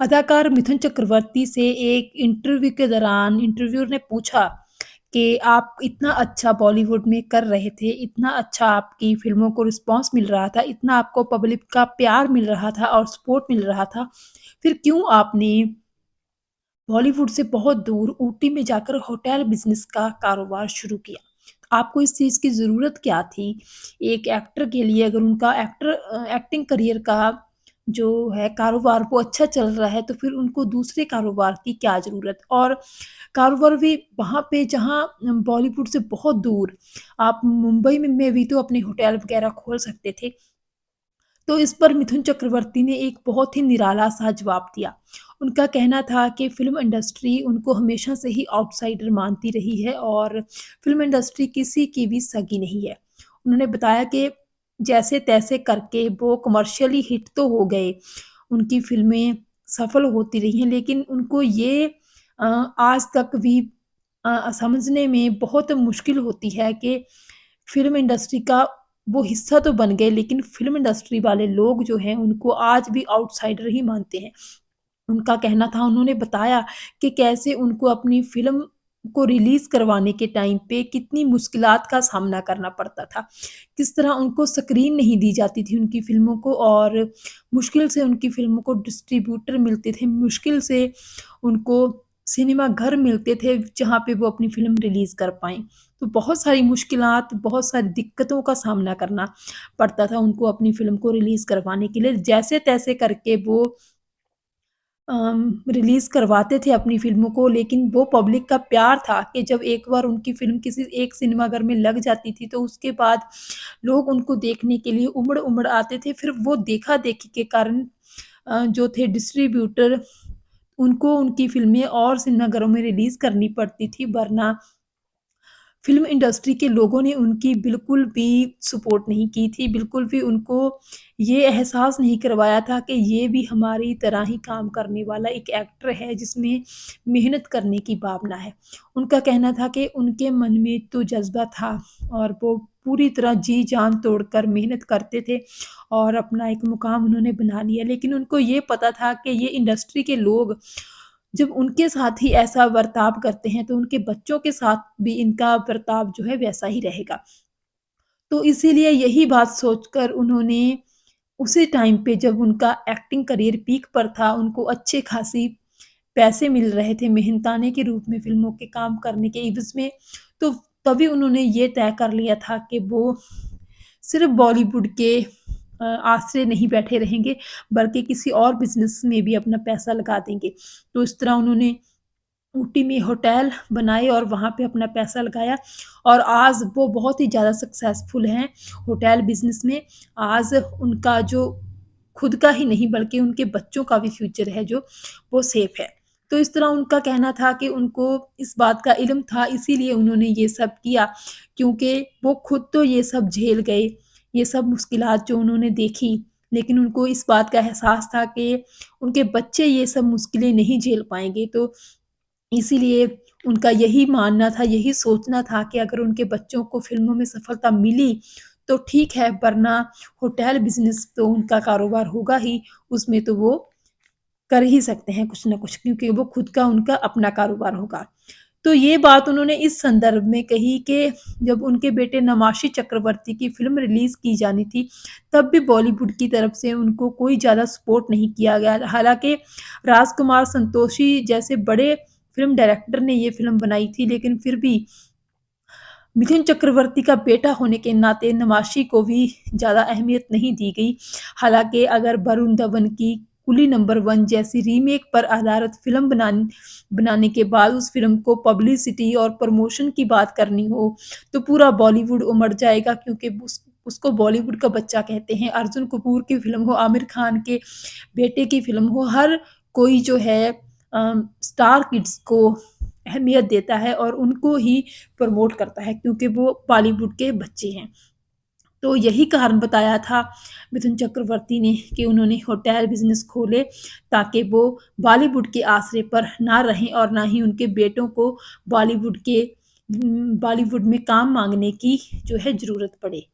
अदाकार मिथुन चक्रवर्ती से एक इंटरव्यू के दौरान इंटरव्यूअर ने पूछा कि आप इतना अच्छा बॉलीवुड में कर रहे थे, इतना अच्छा आपकी फ़िल्मों को रिस्पॉन्स मिल रहा था, इतना आपको पब्लिक का प्यार मिल रहा था और सपोर्ट मिल रहा था, फिर क्यों आपने बॉलीवुड से बहुत दूर ऊटी में जाकर होटल बिज़नेस का कारोबार शुरू किया? आपको इस चीज़ की ज़रूरत क्या थी? एक एक्टर के लिए अगर उनका एक्टिंग करियर का जो है कारोबार वो अच्छा चल रहा है, तो फिर उनको दूसरे कारोबार की क्या ज़रूरत? और कारोबार भी वहाँ पे जहाँ बॉलीवुड से बहुत दूर, आप मुंबई में भी तो अपने होटल वगैरह खोल सकते थे। तो इस पर मिथुन चक्रवर्ती ने एक बहुत ही निराला-सा जवाब दिया। उनका कहना था कि फ़िल्म इंडस्ट्री उनको हमेशा से ही आउटसाइडर मानती रही है और फ़िल्म इंडस्ट्री किसी की भी सगी नहीं है। उन्होंने बताया कि जैसे-तैसे करके वो कमर्शियली हिट तो हो गए, उनकी फ़िल्में सफल होती रही हैं, लेकिन उनको ये आज तक भी समझने में बहुत मुश्किल होती है कि फ़िल्म इंडस्ट्री का वो हिस्सा तो बन गए, लेकिन फ़िल्म इंडस्ट्री वाले लोग जो हैं, उनको आज भी आउटसाइडर ही मानते हैं। उनका कहना था, उन्होंने बताया कि कैसे उनको अपनी फ़िल्म को रिलीज़ करवाने के टाइम पे कितनी मुश्किलात का सामना करना पड़ता था। किस तरह उनको स्क्रीन नहीं दी जाती थी उनकी फ़िल्मों को और मुश्किल से उनकी फ़िल्मों को डिस्ट्रीब्यूटर मिलते थे, मुश्किल से उनको सिनेमा घर मिलते थे, जहाँ पे वो अपनी फ़िल्म रिलीज़ कर पाएँ। तो बहुत सारी मुश्किलात, बहुत सारी दिक्कतों का सामना करना पड़ता था उनको अपनी फ़िल्म को रिलीज़ करवाने के लिए। जैसे-तैसे करके वो रिलीज़ करवाते थे अपनी फ़िल्मों को, लेकिन वो पब्लिक का प्यार था कि जब एक बार उनकी फ़िल्म किसी एक सिनेमाघर में लग जाती थी, तो उसके बाद लोग उनको देखने के लिए उमड़-उमड़ आते थे। फिर वो देखा-देखी के कारण जो थे डिस्ट्रीब्यूटर, उनको उनकी फ़िल्में और सिनेमाघरों में रिलीज़ करनी पड़ती थी, वरना फ़िल्म इंडस्ट्री के लोगों ने उनकी बिल्कुल भी सपोर्ट नहीं की थी, बिल्कुल भी उनको ये एहसास नहीं करवाया था कि ये भी हमारी तरह ही काम करने वाला एक एक्टर है, जिसमें मेहनत करने की भावना है। उनका कहना था कि उनके मन में तो जज़्बा था और वो पूरी तरह जी-जान तोड़कर मेहनत करते थे और अपना एक मुकाम उन्होंने बना लिया। लेकिन उनको ये पता था कि ये इंडस्ट्री के लोग जब उनके साथ ही ऐसा बर्ताव करते हैं, तो उनके बच्चों के साथ भी इनका बर्ताव जो है वैसा ही रहेगा। तो इसीलिए यही बात सोचकर उन्होंने उसी टाइम पे जब उनका एक्टिंग करियर पीक पर था, उनको अच्छे खासी पैसे मिल रहे थे मेहनताने के रूप में फ़िल्मों के काम करने के एवज़ में, तो तभी उन्होंने ये तय कर लिया था कि वो सिर्फ़ बॉलीवुड के आश्रय नहीं बैठे रहेंगे, बल्कि किसी और बिज़नेस में भी अपना पैसा लगा देंगे। तो इस तरह उन्होंने ऊटी में होटल बनाए और वहाँ पे अपना पैसा लगाया और आज वो बहुत ही ज़्यादा सक्सेसफुल हैं होटल बिज़नेस में। आज उनका जो खुद का ही नहीं बल्कि उनके बच्चों का भी फ्यूचर है जो, वो सेफ है। तो इस तरह उनका कहना था कि उनको इस बात का इल्म था इसीलिए उन्होंने ये सब किया क्योंकि वो खुद तो ये सब झेल गए, ये सब मुश्किलात जो उन्होंने देखी, लेकिन उनको इस बात का एहसास था कि उनके बच्चे ये सब मुश्किलें नहीं झेल पाएँगे। तो इसीलिए उनका यही मानना था, यही सोचना था कि अगर उनके बच्चों को फ़िल्मों में सफलता मिली, तो ठीक है, वरना होटल बिज़नेस तो उनका कारोबार होगा ही, उसमें तो वो कर ही सकते हैं कुछ न कुछ क्योंकि वो खुद का उनका अपना कारोबार होगा। तो ये बात उन्होंने इस संदर्भ में कही कि जब उनके बेटे नमाशी चक्रवर्ती की फ़िल्म रिलीज़ की जानी थी, तब भी बॉलीवुड की तरफ से उनको कोई ज़्यादा सपोर्ट नहीं किया गया। हालाँकि राजकुमार संतोषी जैसे बड़े फ़िल्म डायरेक्टर ने ये फ़िल्म बनाई थी, लेकिन फिर भी मिथुन चक्रवर्ती का बेटा होने के नाते नवाशी को भी ज़्यादा अहमियत नहीं दी गई। हालाँकि अगर वरुण धवन की कुली नंबर 1 जैसी रीमेक पर आधारित फ़िल्म बनाने के बाद उस फ़िल्म को पब्लिसिटी और प्रमोशन की बात करनी हो, तो पूरा बॉलीवुड उमड़ जाएगा क्योंकि उसको बॉलीवुड का बच्चा कहते हैं। अर्जुन कपूर की फ़िल्म हो, आमिर खान के बेटे की फ़िल्म हो, हर कोई जो है स्टार किड्स को अहमियत देता है और उनको ही प्रमोट करता है क्योंकि वो बॉलीवुड के बच्चे हैं। तो यही कारण बताया था मिथुन चक्रवर्ती ने कि उन्होंने होटल बिज़नेस खोले ताकि वो बॉलीवुड के आसरे पर ना रहें और ना ही उनके बेटों को बॉलीवुड में काम माँगने की जो है ज़रूरत पड़े।